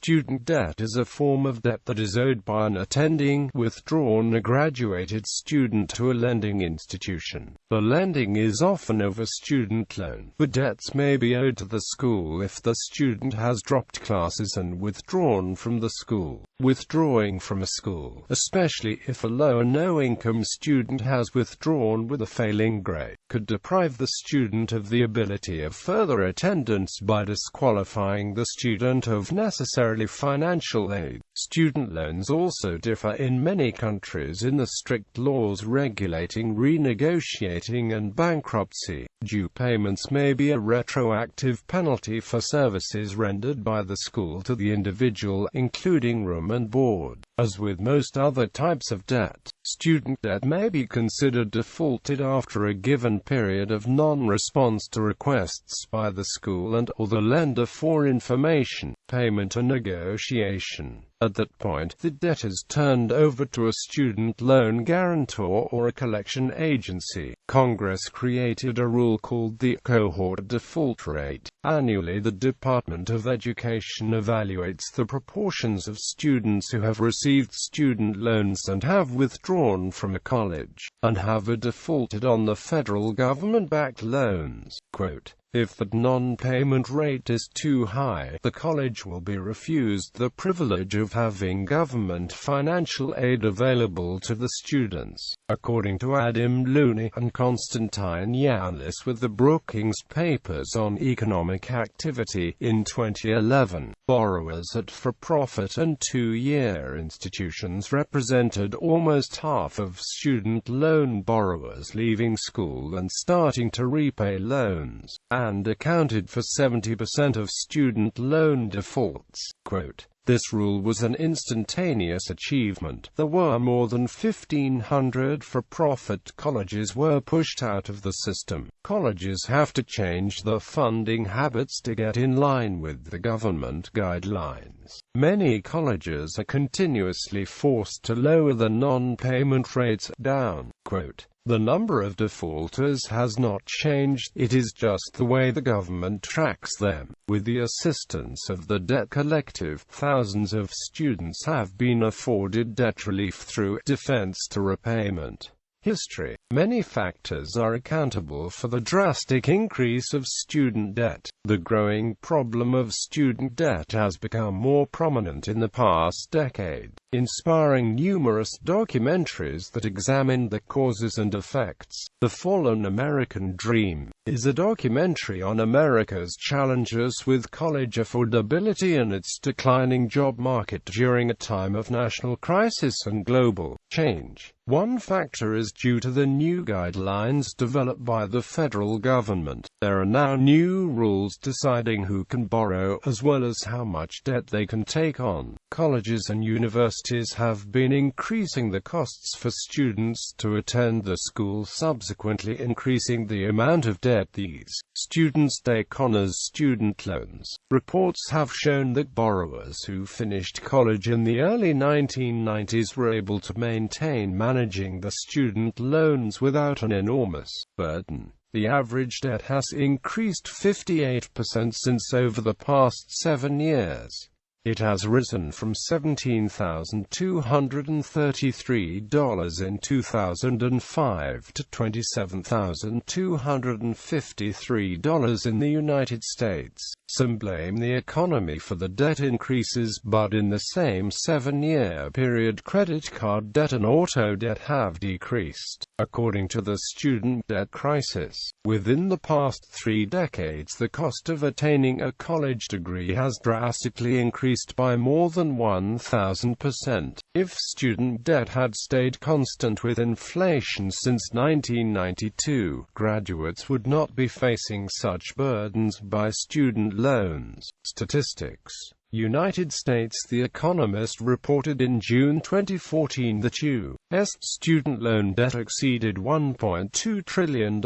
Student debt is a form of debt that is owed by an attending, withdrawn or graduated student to a lending institution. The lending is often of a student loan, but debts may be owed to the school if the student has dropped classes and withdrawn from the school. Withdrawing from a school, especially if a low or no-income student has withdrawn with a failing grade, could deprive the student of the ability of further attendance by disqualifying the student of necessarily financial aid. Student loans also differ in many countries in the strict laws regulating renegotiating and bankruptcy. Due payments may be a retroactive penalty for services rendered by the school to the individual, including room and board. As with most other types of debt, student debt may be considered defaulted after a given period of non-response to requests by the school and/or the lender for information, payment or negotiation. At that point, the debt is turned over to a student loan guarantor or a collection agency. Congress created a rule called the cohort default rate. Annually, the Department of Education evaluates the proportions of students who have received student loans and have withdrawn from a college, and have defaulted on the federal government-backed loans. Quote, "If the non-payment rate is too high, the college will be refused the privilege of having government financial aid available to the students," according to Adam Looney and Constantine Yanis with the Brookings Papers on Economic Activity. In 2011, borrowers at for-profit and two-year institutions represented almost half of student loan borrowers leaving school and starting to repay loans, and accounted for 70% of student loan defaults. Quote, "This rule was an instantaneous achievement. There were more than 1,500 for-profit colleges were pushed out of the system. Colleges have to change their funding habits to get in line with the government guidelines. Many colleges are continuously forced to lower the non-payment rates down." Quote, "The number of defaulters has not changed, it is just the way the government tracks them. With the assistance of the debt collective, thousands of students have been afforded debt relief through defense to repayment." History. Many factors are accountable for the drastic increase of student debt. The growing problem of student debt has become more prominent in the past decade, inspiring numerous documentaries that examine the causes and effects. The Fallen American Dream is a documentary on America's challenges with college affordability and its declining job market during a time of national crisis and global change. One factor is due to the new guidelines developed by the federal government. There are now new rules deciding who can borrow, as well as how much debt they can take on. Colleges and universities have been increasing the costs for students to attend the school, subsequently increasing the amount of debt these students take on as student loans. Reports have shown that borrowers who finished college in the early 1990s were able to maintain managing the student loans without an enormous burden. The average debt has increased 58% since over the past 7 years. It has risen from $17,233 in 2005 to $27,253 in the United States. Some blame the economy for the debt increases, but in the same 7-year period, credit card debt and auto debt have decreased. According to the student debt crisis, within the past 3 decades, the cost of attaining a college degree has drastically increased by more than 1,000%. If student debt had stayed constant with inflation since 1992, graduates would not be facing such burdens by student loans. Statistics. United States. The Economist reported in June 2014 that U.S. student loan debt exceeded $1.2 trillion,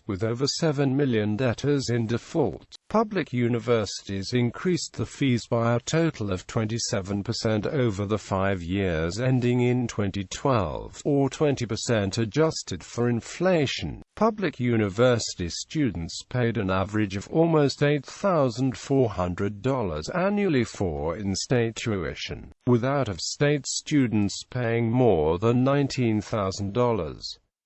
with over 7 million debtors in default. Public universities increased the fees by a total of 27% over the 5 years ending in 2012, or 20% adjusted for inflation. Public university students paid an average of almost $8,400 annually only for in-state tuition, with out-of-state students paying more than $19,000.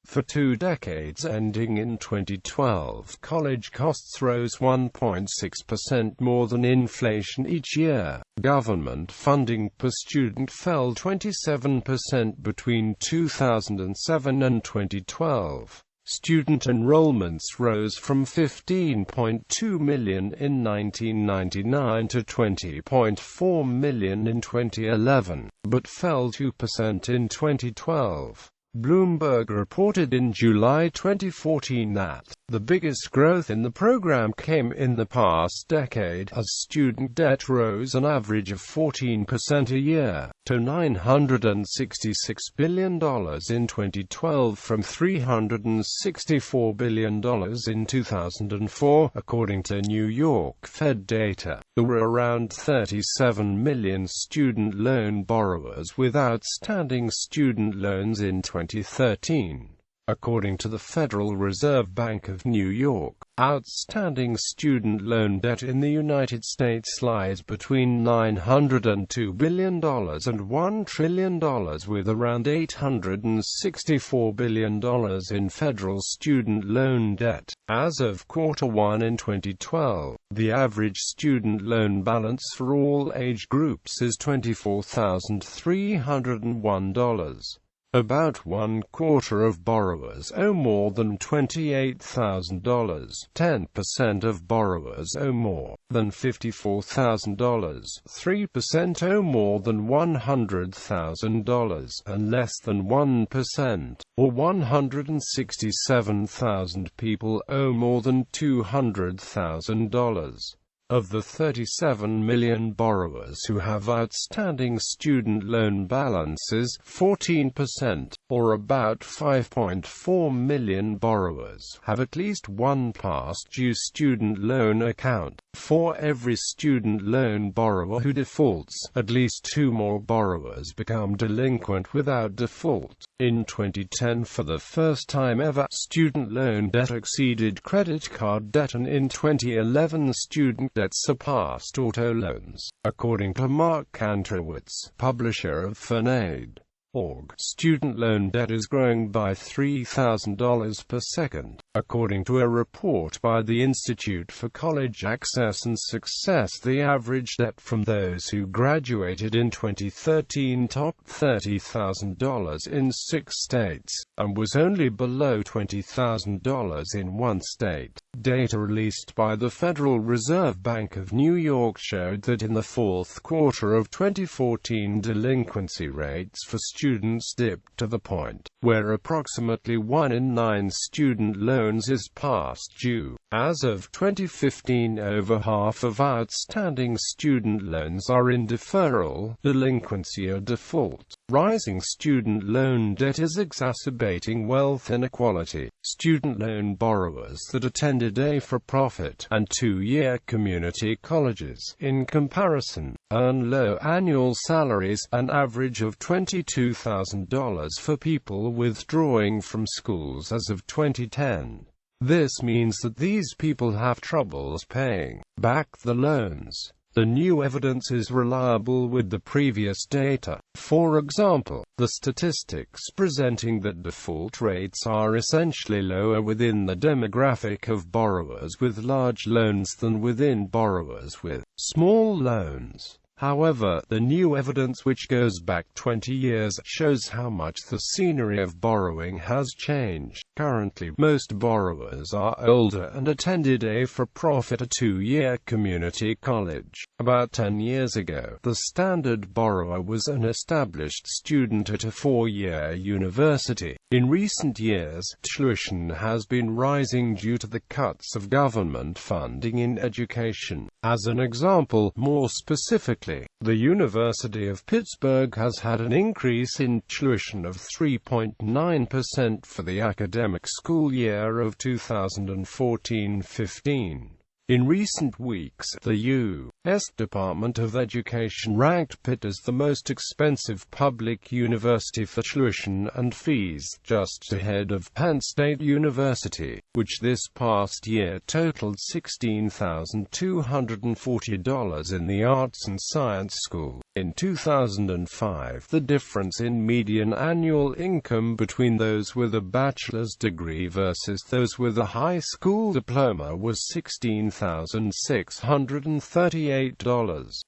For 2 decades ending in 2012, college costs rose 1.6% more than inflation each year. Government funding per student fell 27% between 2007 and 2012. Student enrollments rose from 15.2 million in 1999 to 20.4 million in 2011, but fell 2% in 2012. Bloomberg reported in July 2014 that the biggest growth in the program came in the past decade, as student debt rose an average of 14% a year, to $966 billion in 2012 from $364 billion in 2004, according to New York Fed data. There were around 37 million student loan borrowers with outstanding student loans in 2013. According to the Federal Reserve Bank of New York, outstanding student loan debt in the United States lies between $902 billion and $1 trillion, with around $864 billion in federal student loan debt. As of Q1 in 2012, the average student loan balance for all age groups is $24,301. About 1/4 of borrowers owe more than $28,000, 10% of borrowers owe more than $54,000, 3% owe more than $100,000, and less than 1%, or 167,000 people, owe more than $200,000. Of the 37 million borrowers who have outstanding student loan balances, 14%, or about 5.4 million borrowers, have at least one past-due student loan account. For every student loan borrower who defaults, at least 2 more borrowers become delinquent without default. In 2010, for the first time ever, student loan debt exceeded credit card debt, and in 2011 student debt surpassed auto loans, according to Mark Kantrowitz, publisher of FinaidOrg. Student loan debt is growing by $3,000 per second, according to a report by the Institute for College Access and Success. The average debt from those who graduated in 2013 topped $30,000 in 6 states, and was only below $20,000 in 1 state. Data released by the Federal Reserve Bank of New York showed that in the fourth quarter of 2014, delinquency rates for students dipped to the point where approximately 1 in 9 student loans is past due. As of 2015, over half of outstanding student loans are in deferral, delinquency, or default. Rising student loan debt is exacerbating wealth inequality. Student loan borrowers that attended for-profit and 2-year community colleges, in comparison, earn low annual salaries, an average of $22,000 for people withdrawing from schools as of 2010. This means that these people have troubles paying back the loans. The new evidence is reliable with the previous data. For example, the statistics presenting that default rates are essentially lower within the demographic of borrowers with large loans than within borrowers with small loans. However, the new evidence, which goes back 20 years, shows how much the scenery of borrowing has changed. Currently, most borrowers are older and attended a for-profit or 2-year community college. About 10 years ago, the standard borrower was an established student at a 4-year university. In recent years, tuition has been rising due to the cuts of government funding in education. As an example, more specifically, the University of Pittsburgh has had an increase in tuition of 3.9% for the academic school year of 2014-15. In recent weeks, the U.S. Department of Education ranked Pitt as the most expensive public university for tuition and fees, just ahead of Penn State University, which this past year totaled $16,240 in the Arts and Science School. In 2005, the difference in median annual income between those with a bachelor's degree versus those with a high school diploma was $16,638.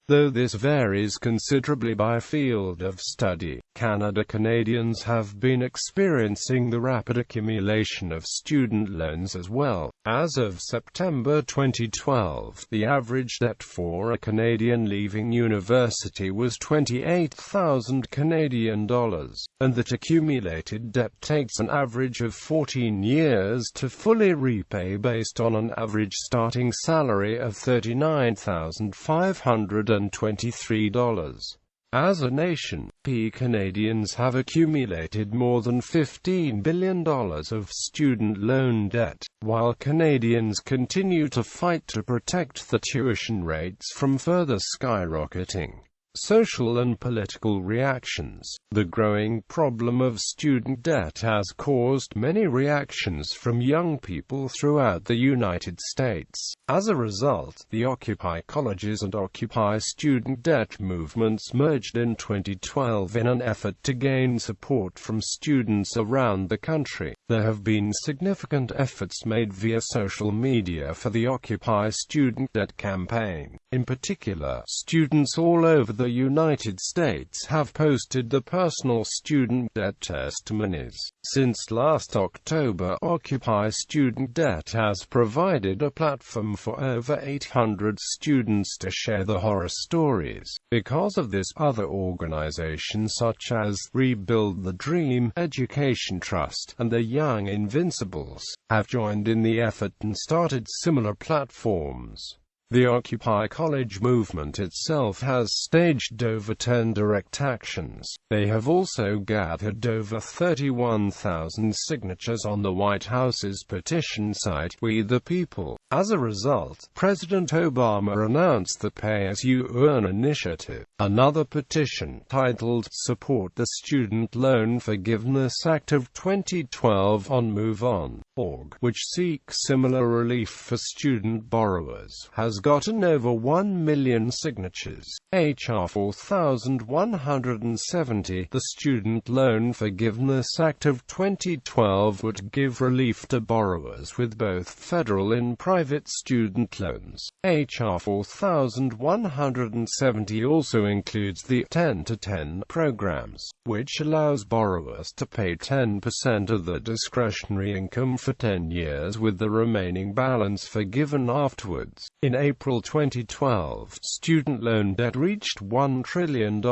Though this varies considerably by field of study, Canadians have been experiencing the rapid accumulation of student loans as well. As of September 2012, the average debt for a Canadian leaving university was $28,000, and that accumulated debt takes an average of 14 years to fully repay based on an average starting salary of $39,523. As a nation, Canadians have accumulated more than $15 billion of student loan debt, while Canadians continue to fight to protect the tuition rates from further skyrocketing. Social and political reactions. The growing problem of student debt has caused many reactions from young people throughout the United States. As a result, the Occupy Colleges and Occupy Student Debt movements merged in 2012 in an effort to gain support from students around the country. There have been significant efforts made via social media for the Occupy Student Debt campaign. In particular, students all over the United States have posted the personal student debt testimonies. Since last October, Occupy Student Debt has provided a platform for over 800 students to share the horror stories. Because of this, other organizations such as Rebuild the Dream, Education Trust, and the Young Invincibles have joined in the effort and started similar platforms. The Occupy College movement itself has staged over 10 direct actions. They have also gathered over 31,000 signatures on the White House's petition site, We the People. As a result, President Obama announced the Pay-As-You-Earn initiative, another petition titled Support the Student Loan Forgiveness Act of 2012 on MoveOn.org, which seeks similar relief for student borrowers, has gotten over 1 million signatures. H.R. 4170, the Student Loan Forgiveness Act of 2012, would give relief to borrowers with both federal and private student loans. H.R. 4170 also includes the 10-to-10 programs, which allows borrowers to pay 10% of the discretionary income for 10 years with the remaining balance forgiven afterwards. In April 2012, student loan debt reached $1 trillion.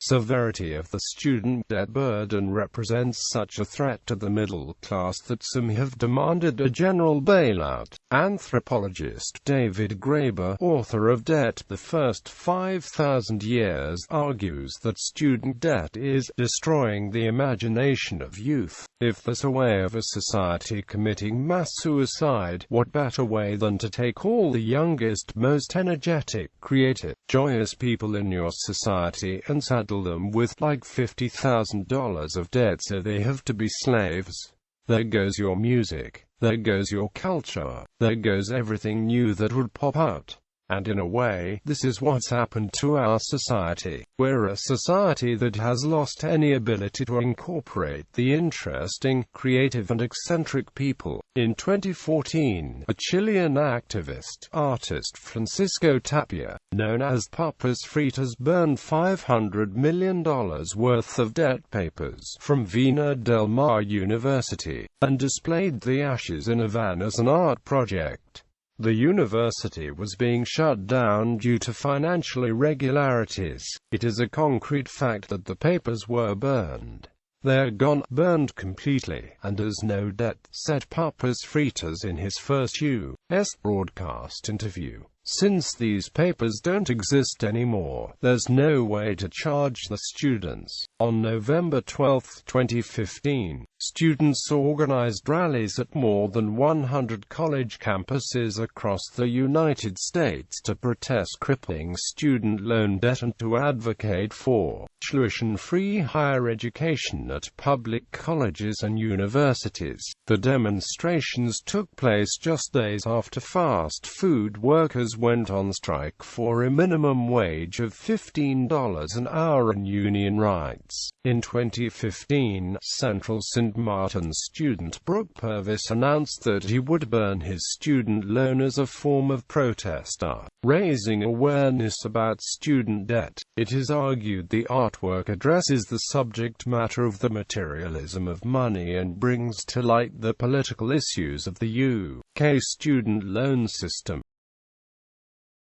Severity of the student debt burden represents such a threat to the middle class that some have demanded a general bailout. Anthropologist David Graeber, author of Debt: The First 5,000 Years, argues that student debt is destroying the imagination of youth. If there's a way of a society committing mass suicide, what better way than to take all the youngest, most energetic, creative, joyous people in your society and saddle them with like $50,000 of debt so they have to be slaves? There goes your music. There goes your culture. There goes everything new that would pop out. And in a way, this is what's happened to our society. We're a society that has lost any ability to incorporate the interesting, creative and eccentric people. In 2014, a Chilean activist, artist Francisco Tapia, known as Papas Fritas, burned $500 million worth of debt papers from Vina del Mar University, and displayed the ashes in a van as an art project. The university was being shut down due to financial irregularities. It is a concrete fact that the papers were burned. They're gone, burned completely, and there's no debt, said Papas Fritas in his first U.S. broadcast interview. Since these papers don't exist anymore, there's no way to charge the students. On November 12, 2015, students organized rallies at more than 100 college campuses across the United States to protest crippling student loan debt and to advocate for tuition-free higher education at public colleges and universities. The demonstrations took place just days after fast food workers went on strike for a minimum wage of $15 an hour and union rights. In 2015, Central St. Martin's student Brooke Purvis announced that he would burn his student loan as a form of protest, raising awareness about student debt. It is argued the artwork addresses the subject matter of the materialism of money and brings to light the political issues of the UK student loan system.